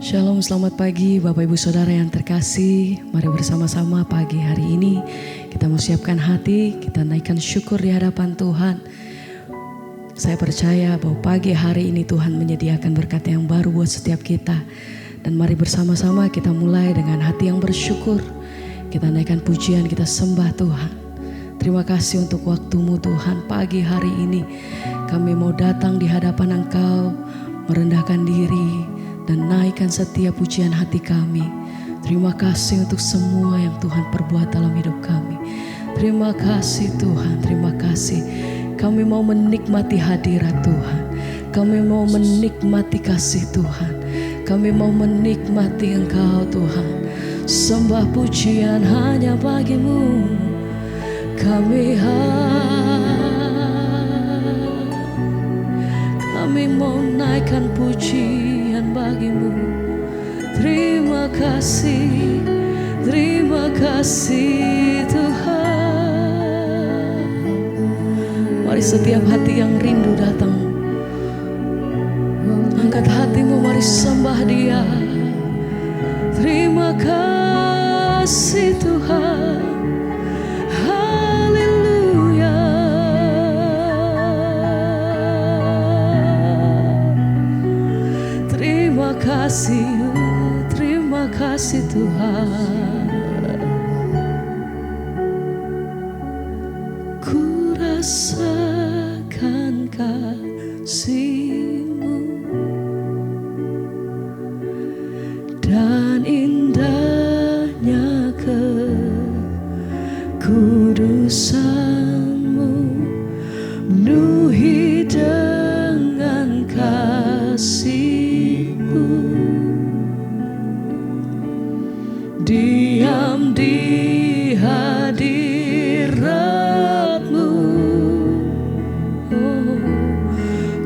Shalom, selamat pagi Bapak Ibu Saudara yang terkasih. Mari bersama-sama pagi hari ini kita mau siapkan hati, kita naikkan syukur di hadapan Tuhan. Saya percaya bahwa pagi hari ini Tuhan menyediakan berkat yang baru buat setiap kita. Dan mari bersama-sama kita mulai dengan hati yang bersyukur. Kita naikkan pujian, kita sembah Tuhan. Terima kasih untuk waktu-Mu Tuhan. Pagi hari ini kami mau datang di hadapan Engkau, merendahkan diri dan naikkan setiap pujian hati kami. Terima kasih untuk semua yang Tuhan perbuat dalam hidup kami. Terima kasih Tuhan, terima kasih. Kami mau menikmati hadirat Tuhan. Kami mau menikmati kasih Tuhan. Kami mau menikmati Engkau Tuhan. Sembah pujian hanya bagi-Mu. Kami mau naikkan pujian bagi-Mu. Terima kasih Tuhan. Mari setiap hati yang rindu datang, angkat hatimu, mari sembah Dia. Terima kasih Tuhan. Terima kasih Tuhan. Ku rasakan kasih-Mu dan indahnya kekudusan-Mu, penuhi dengan kasih-Mu. Diam di hadirat-Mu,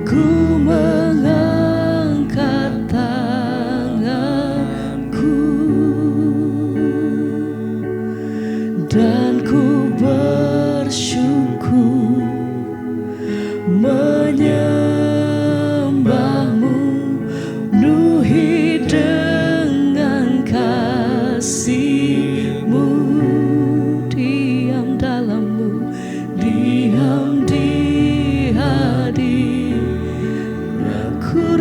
ku mengangkat tanganku dan ku bersyukur menyembah-Mu, penuhi dengan kasih-Mu. Diam dalam-Mu, diam di hadirat. Ku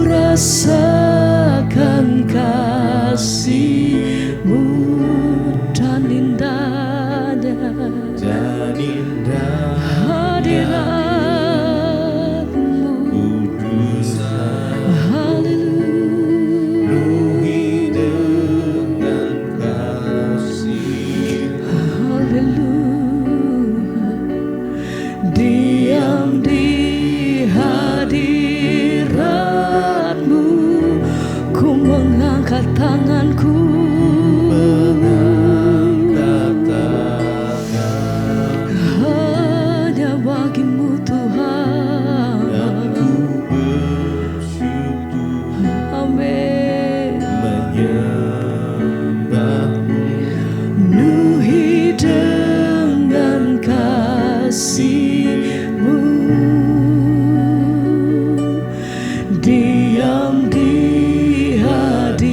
rasakan kasih-Mu dan indahnya hadirat-Mu. Penuhi dengan kasih. Haleluya. Diam di hadirat-Mu, ku mengangkat tanganku. Hanya bagi-Mu Tuhan. Dan ku bersyukur Amin. menyembah-Mu, Penuhi dengan kasih-Mu. Diam di hadirat-Mu.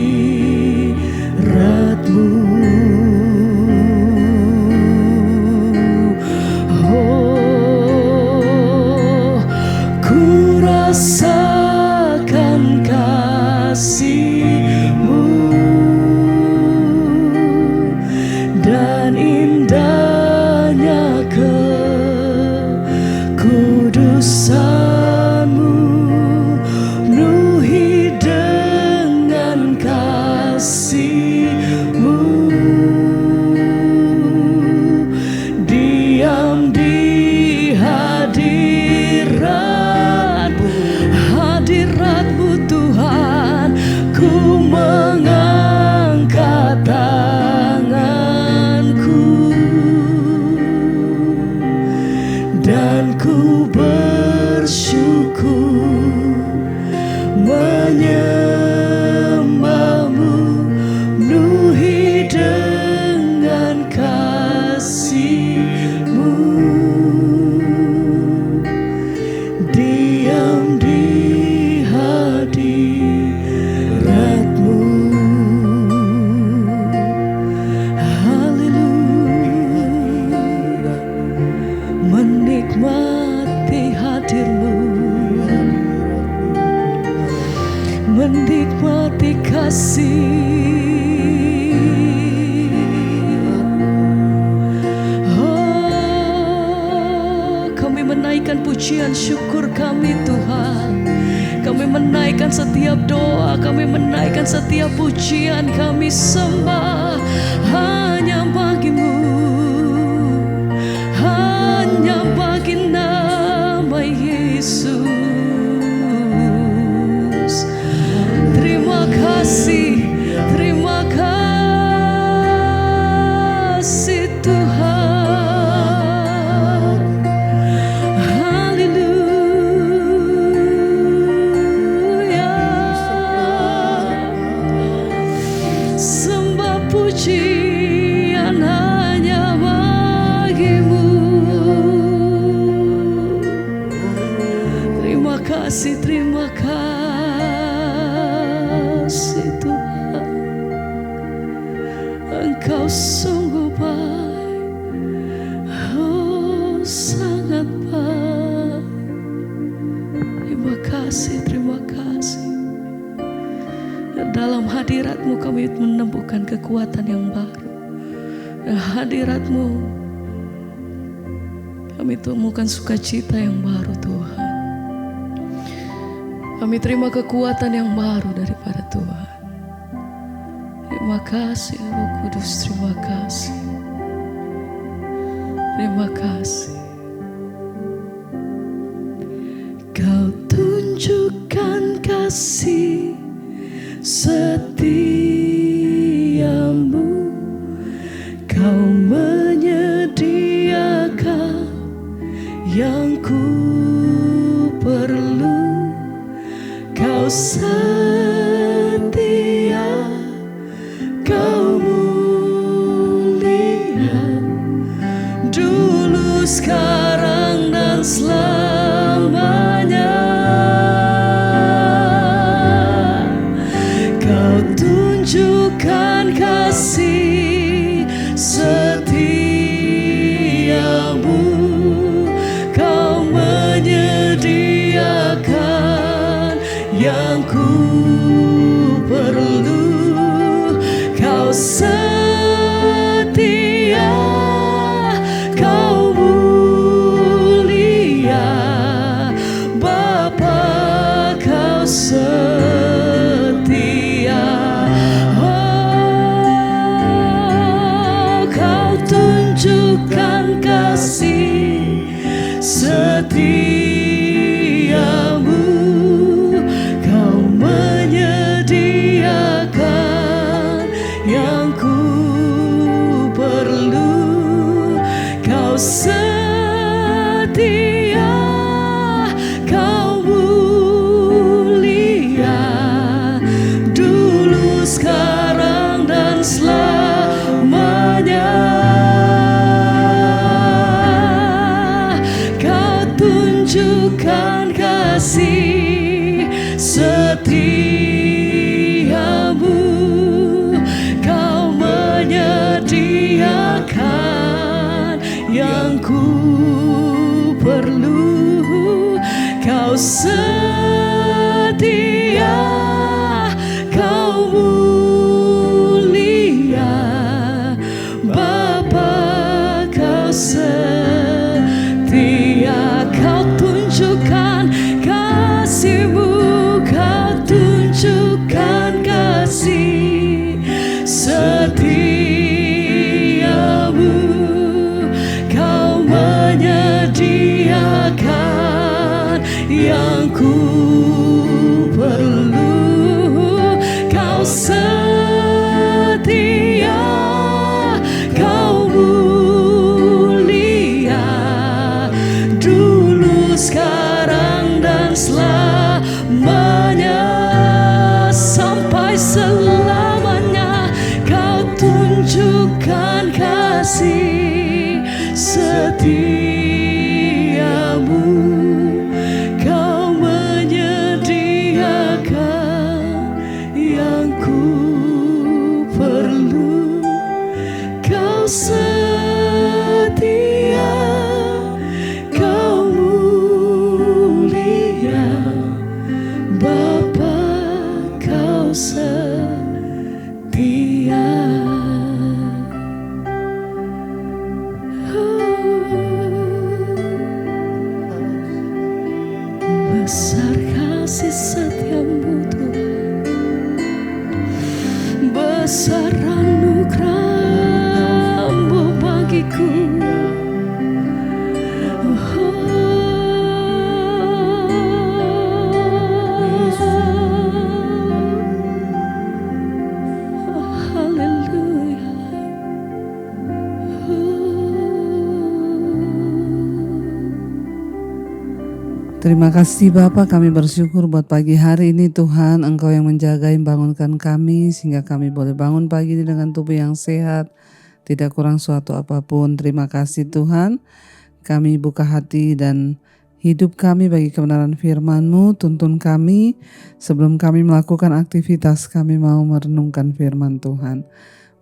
Oh, ku rasakan kasih-Mu dan indahnya kekudusan-Mu, penuhi dengan kasih-Mu. Diam di hadirat-Mu Tuhan, ku mengangkat tanganku dan ku bersyukur menyembah-Mu, penuhi dengan kasih-Mu. Diam di pujian syukur kami Tuhan. Kami menaikkan setiap doa, kami menaikkan setiap pujian, kami sembah hanya bagimu, hanya bagi nama Yesus. Terima kasih, terima kasih Tuhan. Sembah pujian hanya bagimu. Terima kasih Tuhan. Engkau sungguh baik, oh sangat baik. Terima kasih. Dalam hadirat-Mu kami menemukan kekuatan yang baru. Dalam hadirat-Mu kami temukan sukacita yang baru Tuhan. Kami terima kekuatan yang baru daripada Tuhan. Terima kasih Roh Kudus, terima kasih. Terima kasih. Kau tunjukkan kasih setiamu, kau menyediakan yang ku perlu. Kau setia, kau mulia, dulu sekarang dan selamanya. Tunjukkan kasih setiamu, kau menyediakan yang ku perlu. Kau setia, kau mulia, Bapa kau tunjukkan kasih setiamu, kau menyediakan yang ku perlu. Kau setia, kau mulia, dulu sekarang dan selamanya. Tunjukkan kasih setiamu, kau menyediakan yang ku perlu. Kau setia, kau mulia, Bapa kau setia. Kau tunjukkan kasih-Mu, kau tunjukkan kasih setiamu, kau menyediakan yang ku perlu. Kau setia, kau mulia, dulu sekarang dan selamanya. Sampai selamanya kau tunjukkan kasih setiamu, kau menyediakan yang ku perlu. Kau setia, kau mulia, Bapa kau setia. dasar anugerah-Mu bagiku. Terima kasih Bapa, kami bersyukur buat pagi hari ini Tuhan, Engkau yang menjaga, membangunkan kami sehingga kami boleh bangun pagi ini dengan tubuh yang sehat, tidak kurang suatu apapun. Terima kasih Tuhan, kami buka hati dan hidup kami bagi kebenaran firman-Mu. Tuntun kami sebelum kami melakukan aktivitas, kami mau merenungkan firman Tuhan.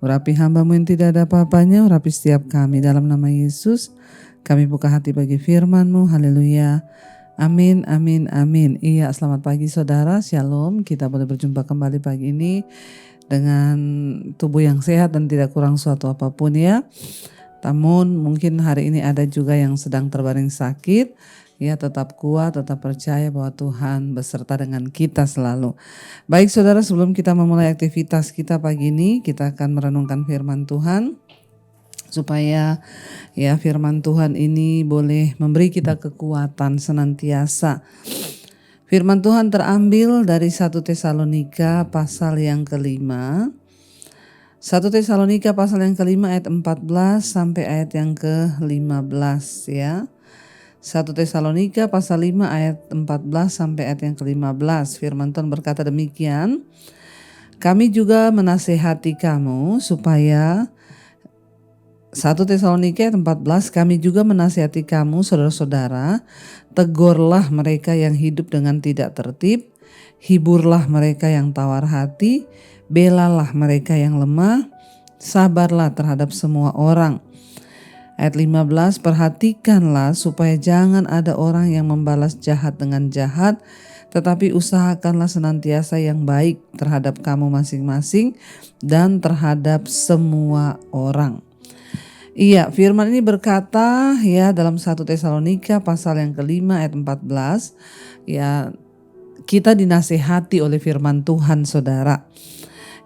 Urapi hamba-Mu yang tidak ada apa-apanya, urapi setiap kami dalam nama Yesus. Kami buka hati bagi firman-Mu, haleluya. Amin, amin, amin. Iya, selamat pagi saudara, shalom. Kita boleh berjumpa kembali pagi ini dengan tubuh yang sehat dan tidak kurang suatu apapun ya. Namun mungkin hari ini ada juga yang sedang terbaring sakit. Ya, tetap kuat, tetap percaya bahwa Tuhan beserta dengan kita selalu. Baik saudara, sebelum kita memulai aktivitas kita pagi ini, kita akan merenungkan firman Tuhan. Supaya ya firman Tuhan ini boleh memberi kita kekuatan senantiasa. Firman Tuhan terambil dari 1 Tesalonika pasal yang kelima. 1 Tesalonika pasal yang kelima ayat 14 sampai ayat yang ke-15 ya. 1 Tesalonika pasal 5 ayat 14 sampai ayat yang ke-15. Firman Tuhan berkata demikian. Kami juga menasehati kamu supaya 1 Tesalonika 14, kami juga menasihati kamu saudara-saudara, tegurlah mereka yang hidup dengan tidak tertib, hiburlah mereka yang tawar hati, belalah mereka yang lemah, sabarlah terhadap semua orang. Ayat 15, perhatikanlah supaya jangan ada orang yang membalas jahat dengan jahat, tetapi usahakanlah senantiasa yang baik terhadap kamu masing-masing dan terhadap semua orang. Iya, firman ini berkata ya dalam 1 Tesalonika pasal yang kelima ayat 14 ya, kita dinasehati oleh firman Tuhan saudara.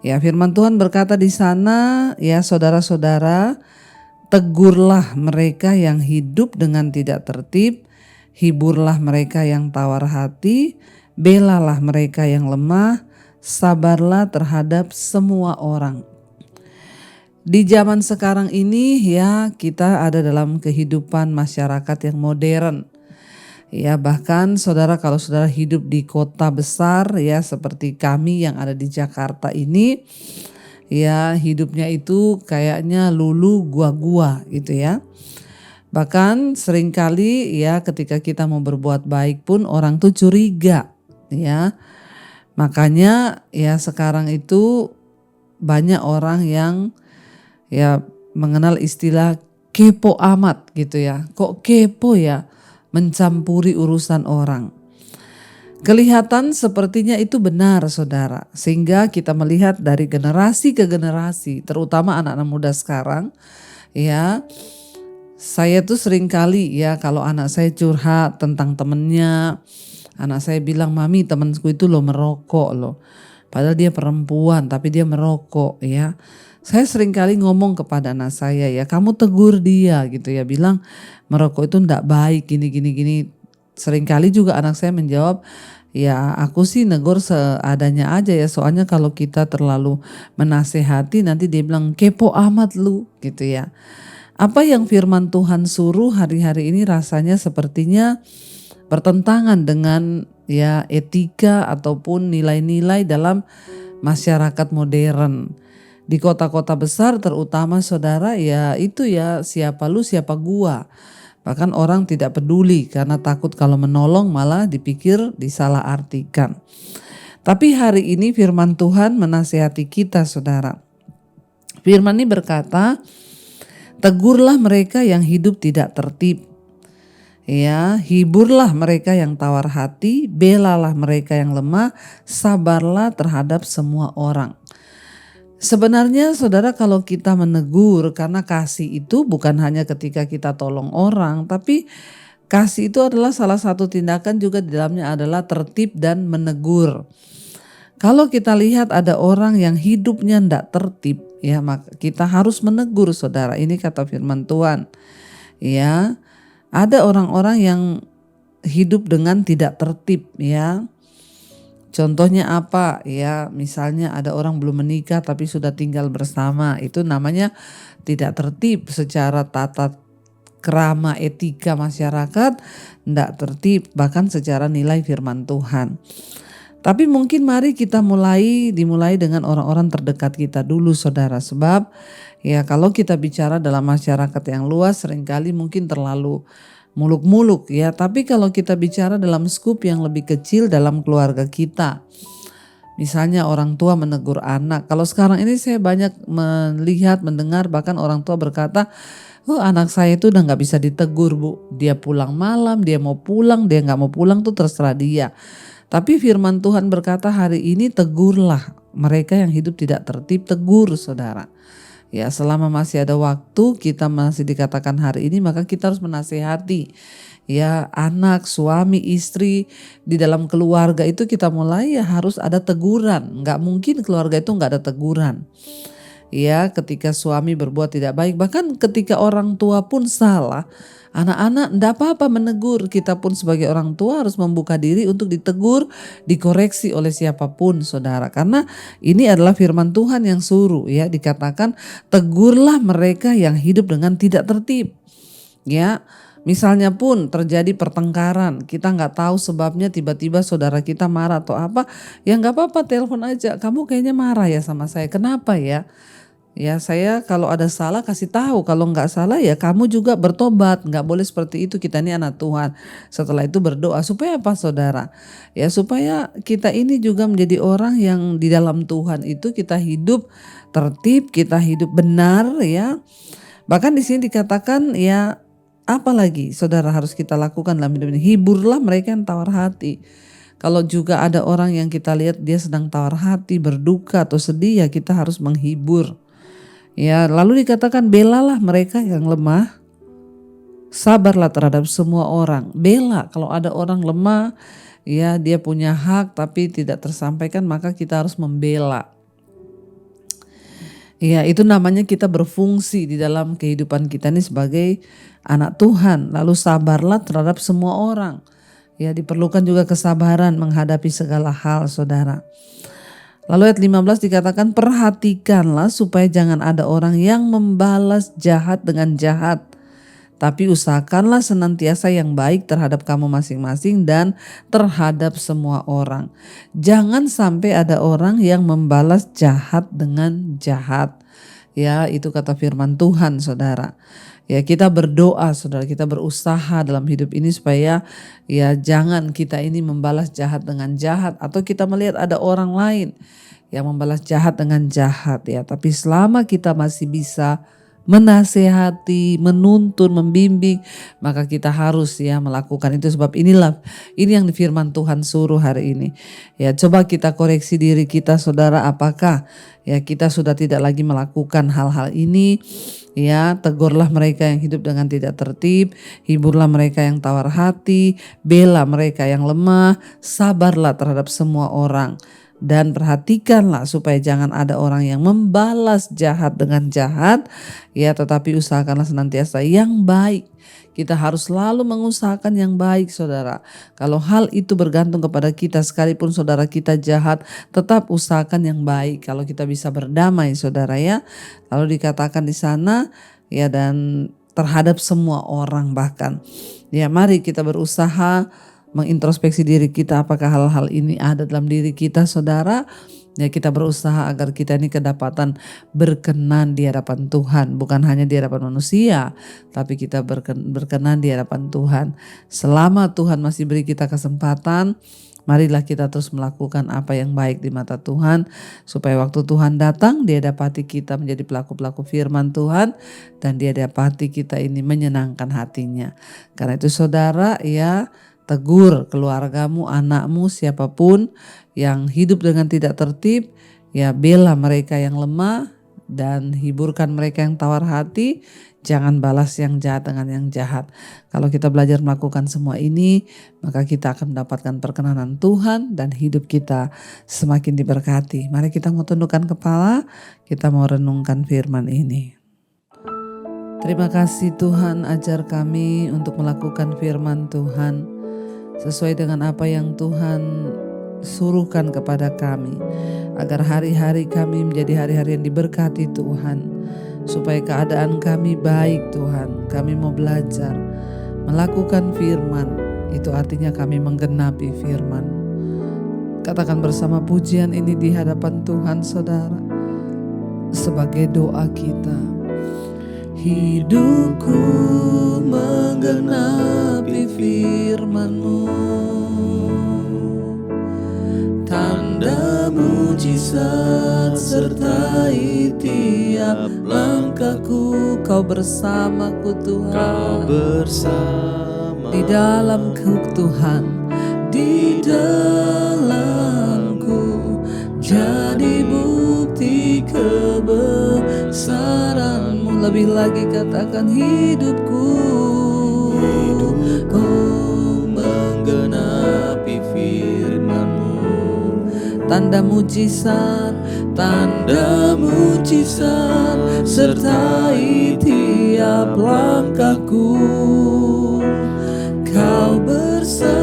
Ya, firman Tuhan berkata di sana ya, saudara-saudara, tegurlah mereka yang hidup dengan tidak tertib, hiburlah mereka yang tawar hati, belalah mereka yang lemah, sabarlah terhadap semua orang. Di zaman sekarang ini ya, kita ada dalam kehidupan masyarakat yang modern. Ya, bahkan saudara, kalau saudara hidup di kota besar ya seperti kami yang ada di Jakarta ini, ya hidupnya itu kayaknya lulu gua-gua gitu ya. Bahkan seringkali ya ketika kita mau berbuat baik pun orang tuh curiga ya. Makanya ya sekarang itu banyak orang yang ya mengenal istilah kepo amat gitu ya. Kok kepo ya, mencampuri urusan orang. Kelihatan sepertinya itu benar saudara. Sehingga kita melihat dari generasi ke generasi, terutama anak-anak muda sekarang ya. Saya tuh sering kali ya kalau anak saya curhat tentang temennya, anak saya bilang, "Mami, temanku itu loh merokok loh. Padahal dia perempuan tapi dia merokok ya." Saya sering kali ngomong kepada anak saya ya, kamu tegur dia gitu ya, bilang merokok itu enggak baik gini. Sering kali juga anak saya menjawab, ya aku sih negur seadanya aja ya, soalnya kalau kita terlalu menasehati nanti dia bilang kepo amat lu gitu ya. Apa yang firman Tuhan suruh hari-hari ini rasanya sepertinya bertentangan dengan ya etika ataupun nilai-nilai dalam masyarakat modern. Di kota-kota besar terutama saudara ya itu ya siapa lu siapa gua. Bahkan orang tidak peduli karena takut kalau menolong malah dipikir disalahartikan. Tapi hari ini firman Tuhan menasihati kita saudara. Firman ini berkata, tegurlah mereka yang hidup tidak tertib. Ya, hiburlah mereka yang tawar hati, belalah mereka yang lemah, sabarlah terhadap semua orang. Sebenarnya saudara kalau kita menegur, karena kasih itu bukan hanya ketika kita tolong orang, tapi kasih itu adalah salah satu tindakan juga di dalamnya adalah tertib dan menegur. Kalau kita lihat ada orang yang hidupnya tidak tertib, ya maka kita harus menegur saudara. Ini kata firman Tuhan. Ya, ada orang-orang yang hidup dengan tidak tertib, ya. Contohnya apa? Ya, misalnya ada orang belum menikah tapi sudah tinggal bersama. Itu namanya tidak tertib secara tata krama etika masyarakat, tidak tertib bahkan secara nilai firman Tuhan. Tapi mungkin mari kita dimulai dengan orang-orang terdekat kita dulu saudara. Sebab ya kalau kita bicara dalam masyarakat yang luas seringkali mungkin terlalu muluk-muluk ya. Tapi kalau kita bicara dalam skup yang lebih kecil dalam keluarga kita. Misalnya orang tua menegur anak. Kalau sekarang ini saya banyak melihat, mendengar bahkan orang tua berkata, oh anak saya itu udah gak bisa ditegur bu. Dia pulang malam, dia mau pulang, dia gak mau pulang tuh terserah dia. Tapi firman Tuhan berkata hari ini tegurlah mereka yang hidup tidak tertib, tegur saudara. Ya selama masih ada waktu kita masih dikatakan hari ini maka kita harus menasehati. Ya anak, suami, istri di dalam keluarga itu kita mulai ya harus ada teguran. Gak mungkin keluarga itu gak ada teguran. Ya ketika suami berbuat tidak baik bahkan ketika orang tua pun salah. Anak-anak enggak apa-apa menegur, kita pun sebagai orang tua harus membuka diri untuk ditegur, dikoreksi oleh siapapun saudara. Karena ini adalah firman Tuhan yang suruh ya, dikatakan tegurlah mereka yang hidup dengan tidak tertib. Ya, misalnya pun terjadi pertengkaran, kita nggak tahu sebabnya tiba-tiba saudara kita marah atau apa, ya nggak apa-apa telepon aja, kamu kayaknya marah ya sama saya, kenapa ya? Ya saya kalau ada salah kasih tahu, kalau nggak salah ya kamu juga bertobat, nggak boleh seperti itu, kita ini anak Tuhan. Setelah itu berdoa supaya apa saudara? Ya supaya kita ini juga menjadi orang yang di dalam Tuhan itu kita hidup tertib, kita hidup benar ya. Bahkan di sini dikatakan ya apalagi saudara harus kita lakukan dalam hidup ini, hiburlah mereka yang tawar hati. Kalau juga ada orang yang kita lihat dia sedang tawar hati, berduka atau sedih ya kita harus menghibur. Ya, lalu dikatakan belalah mereka yang lemah, sabarlah terhadap semua orang. Bela kalau ada orang lemah, ya dia punya hak tapi tidak tersampaikan maka kita harus membela. Ya, itu namanya kita berfungsi di dalam kehidupan kita ini sebagai anak Tuhan. Lalu sabarlah terhadap semua orang. Ya, diperlukan juga kesabaran menghadapi segala hal, saudara. Lalu ayat 15 dikatakan perhatikanlah supaya jangan ada orang yang membalas jahat dengan jahat. Tapi usahakanlah senantiasa yang baik terhadap kamu masing-masing dan terhadap semua orang. Jangan sampai ada orang yang membalas jahat dengan jahat. Ya itu kata firman Tuhan saudara. Ya kita berdoa saudara, kita berusaha dalam hidup ini supaya ya jangan kita ini membalas jahat dengan jahat. Atau kita melihat ada orang lain yang membalas jahat dengan jahat ya. Tapi selama kita masih bisa menasehati, menuntun, membimbing, maka kita harus ya melakukan itu. Sebab ini yang firman Tuhan suruh hari ini. Ya coba kita koreksi diri kita saudara, apakah ya kita sudah tidak lagi melakukan hal-hal ini. Ya tegurlah mereka yang hidup dengan tidak tertib, hiburlah mereka yang tawar hati, bela mereka yang lemah, sabarlah terhadap semua orang. Dan perhatikanlah supaya jangan ada orang yang membalas jahat dengan jahat, ya tetapi usahakanlah senantiasa yang baik. Kita harus selalu mengusahakan yang baik saudara. Kalau hal itu bergantung kepada kita, sekalipun saudara kita jahat, tetap usahakan yang baik. Kalau kita bisa berdamai saudara ya. Lalu dikatakan di sana ya dan terhadap semua orang bahkan. Ya mari kita berusaha mengintrospeksi diri kita, apakah hal-hal ini ada dalam diri kita saudara. Ya kita berusaha agar kita ini kedapatan berkenan di hadapan Tuhan, bukan hanya di hadapan manusia, tapi kita berkenan di hadapan Tuhan. Selama Tuhan masih beri kita kesempatan, marilah kita terus melakukan apa yang baik di mata Tuhan, supaya waktu Tuhan datang dia dapati kita menjadi pelaku-pelaku firman Tuhan, dan dia dapati kita ini menyenangkan hatinya. Karena itu saudara ya, tegur keluargamu, anakmu, siapapun yang hidup dengan tidak tertib, ya bela mereka yang lemah, dan hiburkan mereka yang tawar hati. Jangan balas yang jahat dengan yang jahat. Kalau kita belajar melakukan semua ini, maka kita akan mendapatkan perkenanan Tuhan dan hidup kita semakin diberkati. Mari kita mau tundukkan kepala, kita mau renungkan firman ini. Terima kasih Tuhan, ajar kami untuk melakukan firman Tuhan sesuai dengan apa yang Tuhan suruhkan kepada kami, agar hari-hari kami menjadi hari-hari yang diberkati Tuhan, supaya keadaan kami baik Tuhan. Kami mau belajar melakukan firman, itu artinya kami menggenapi firman. Katakan bersama pujian ini di hadapan Tuhan saudara, sebagai doa kita. Hidupku menggenapi firman-Mu, tanda mujizat sertai tiap langkahku. Kau bersamaku Tuhan, Kau bersama di dalamku Tuhan, di dalamku, jadi bukti kebesaran-Mu. Lebih lagi katakan hidupku menggenapi firman-Mu, tanda mujizat sertai tiap langkahku. Kau bersamaku,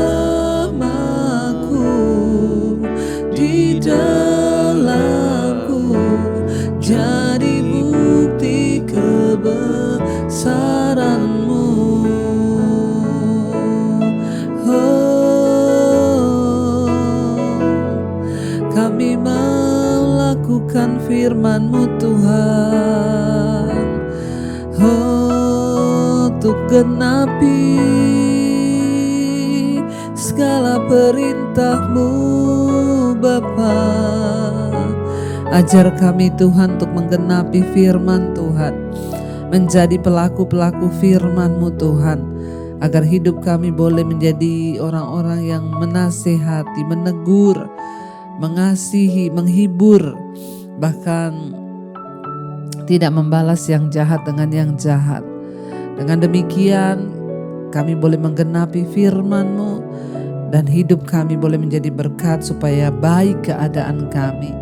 di dalamku, jadi bukti kebesaran-Mu. Kami mau lakukan firman-Mu Tuhan, untuk genapi segala perintah-Mu Bapa. Ajar kami Tuhan untuk menggenapi firman Tuhan, menjadi pelaku-pelaku firman-Mu Tuhan, agar hidup kami boleh menjadi orang-orang yang menasehati, menegur, mengasihi, menghibur, bahkan tidak membalas yang jahat dengan yang jahat. Dengan demikian kami boleh menggenapi firman-Mu dan hidup kami boleh menjadi berkat supaya baik keadaan kami.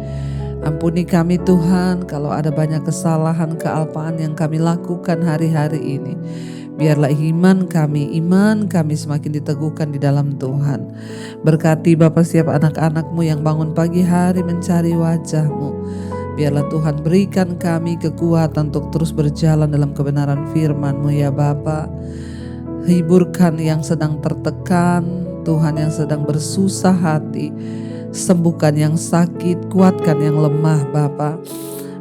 Ampuni kami Tuhan kalau ada banyak kesalahan, kealpaan yang kami lakukan hari-hari ini. Biarlah iman kami semakin diteguhkan di dalam Tuhan. Berkati Bapa setiap anak-anak-Mu yang bangun pagi hari mencari wajah-Mu. Biarlah Tuhan berikan kami kekuatan untuk terus berjalan dalam kebenaran firman-Mu ya Bapa. Hiburkan yang sedang tertekan, Tuhan yang sedang bersusah hati. Sembuhkan yang sakit, kuatkan yang lemah Bapa.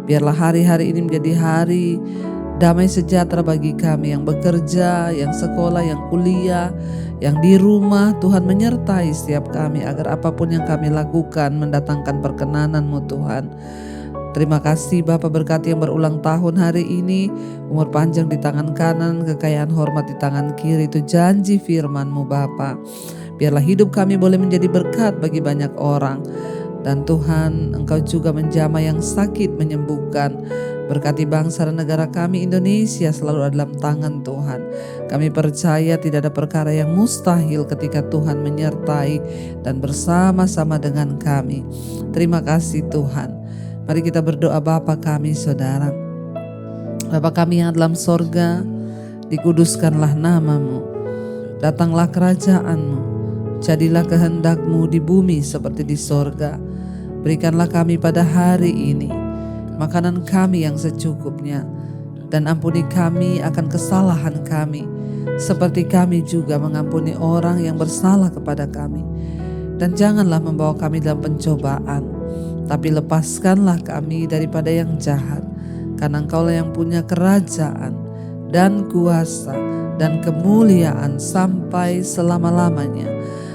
Biarlah hari-hari ini menjadi hari damai sejahtera bagi kami yang bekerja, yang sekolah, yang kuliah, yang di rumah. Tuhan menyertai setiap kami agar apapun yang kami lakukan mendatangkan perkenanan-Mu Tuhan. Terima kasih Bapa, berkati yang berulang tahun hari ini, umur panjang di tangan kanan, kekayaan hormat di tangan kiri. Itu janji firman-Mu Bapa. Biarlah hidup kami boleh menjadi berkat bagi banyak orang. Dan Tuhan, Engkau juga menjamah yang sakit, menyembuhkan. Berkati bangsa dan negara kami Indonesia selalu ada dalam tangan Tuhan. Kami percaya tidak ada perkara yang mustahil ketika Tuhan menyertai dan bersama-sama dengan kami. Terima kasih Tuhan. Mari kita berdoa. Bapa kami saudara, Bapa kami yang dalam sorga, dikuduskanlah nama-Mu, datanglah kerajaan-Mu, jadilah kehendak-Mu di bumi seperti di sorga. Berikanlah kami pada hari ini makanan kami yang secukupnya, dan ampuni kami akan kesalahan kami, seperti kami juga mengampuni orang yang bersalah kepada kami. Dan janganlah membawa kami dalam pencobaan, tapi lepaskanlah kami daripada yang jahat, karena Engkaulah yang punya kerajaan dan kuasa dan kemuliaan sampai selama-lamanya.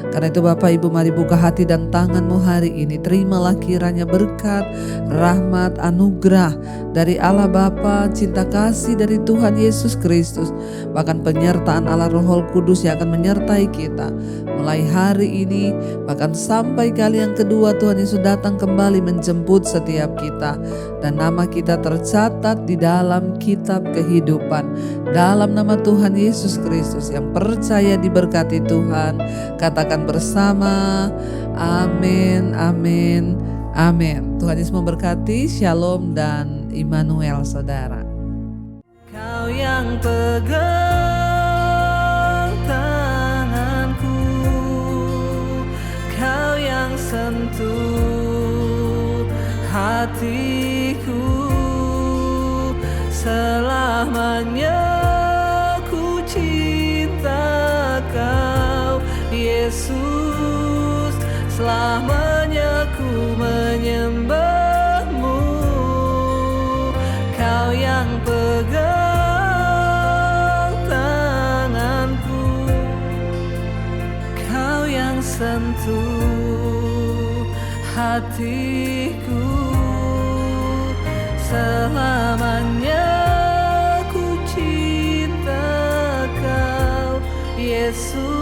Karena itu Bapak Ibu, mari buka hati dan tangan-Mu hari ini. Terimalah kiranya berkat, rahmat, anugerah dari Allah Bapa, cinta kasih dari Tuhan Yesus Kristus, bahkan penyertaan Allah Roh Kudus yang akan menyertai kita mulai hari ini, bahkan sampai kali yang kedua Tuhan Yesus datang kembali menjemput setiap kita. Dan nama kita tercatat di dalam kitab kehidupan. Dalam nama Tuhan Yesus Kristus, yang percaya diberkati Tuhan, katakan bersama, amin, amin, amin. Tuhan Yesus memberkati. Shalom dan Immanuel, saudara. Kau yang pegang tanganku, Kau yang sentuh hatiku, selamanya ku cinta Kau Yesus, selamanya ku menyembahmu. Kau yang pegang tanganku, Kau yang sentuh hatiku, selamanya ku cinta Kau Yesus.